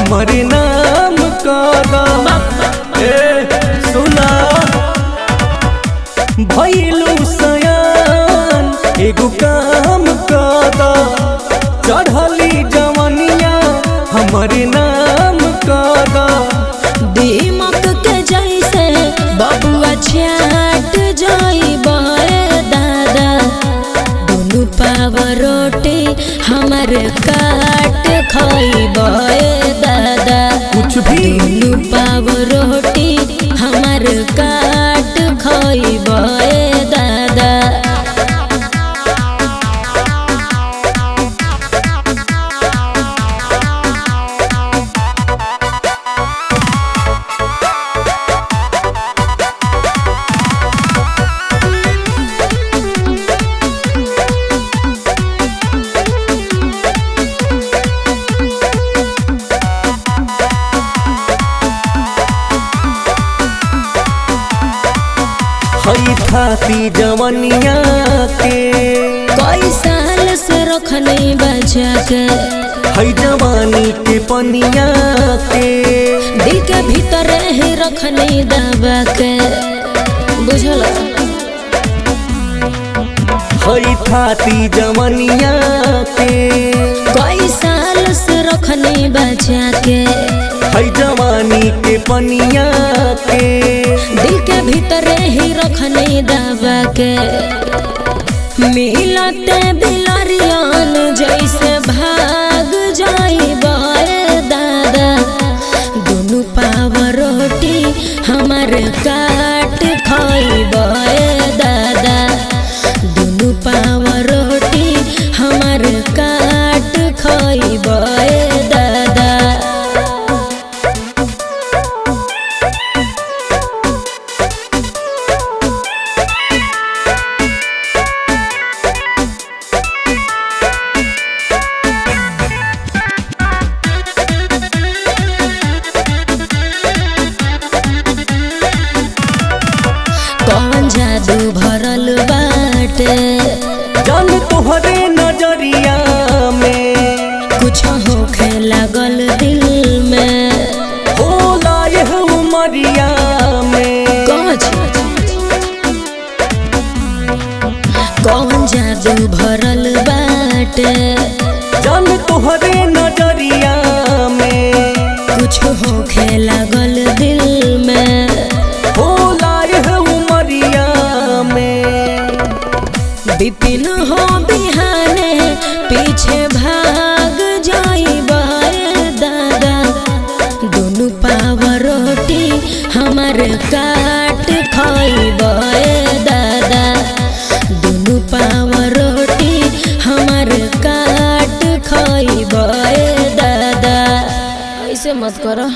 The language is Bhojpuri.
हमारे नाम का सुना भइलू सयान एगो काम का चढ़ली जवनिया हमारे नाम का दीमक के जैसे बबुआ छाट जाइबे दादा दुनु पाव रोटी हमर काट खाइबे दादा कुछ भी दुनु पाव रोटी हमर काट खाइबे दादा हई थाती जवनिया के कई साल से रखने बचा के हई जवानी के पनिया के दिल के भीतर ही रखने दबा के बुझल हई थाती जवनिया के कई साल से रखने बचा के हई जवानी के पनिया के दिल के भीतर ही रखने दबा के मिलते बिलरियन जैसे भाग जाइबे दादा दुनु पाव रोटी हमर काट खाइबे दादा दुनु पाव रोटी हमर काट खाइबे दादा कौन जादू भरल बाटे जान तोहरे नजरिया में कुछ होखे लगल दिल में होला यह उमरिया में कौन जादू भरल बाटे जान तोहरे नजरिया में कुछ होखे लगल दिल में होला यह उमरिया में बिपिन हो बिहाने पीछे भाग जाइबे दादा दुनु पाव रोटी हमर काट खाइबे दादा दुनु पाव रोटी हमर काट खाइबे दादा ऐसे मत करो।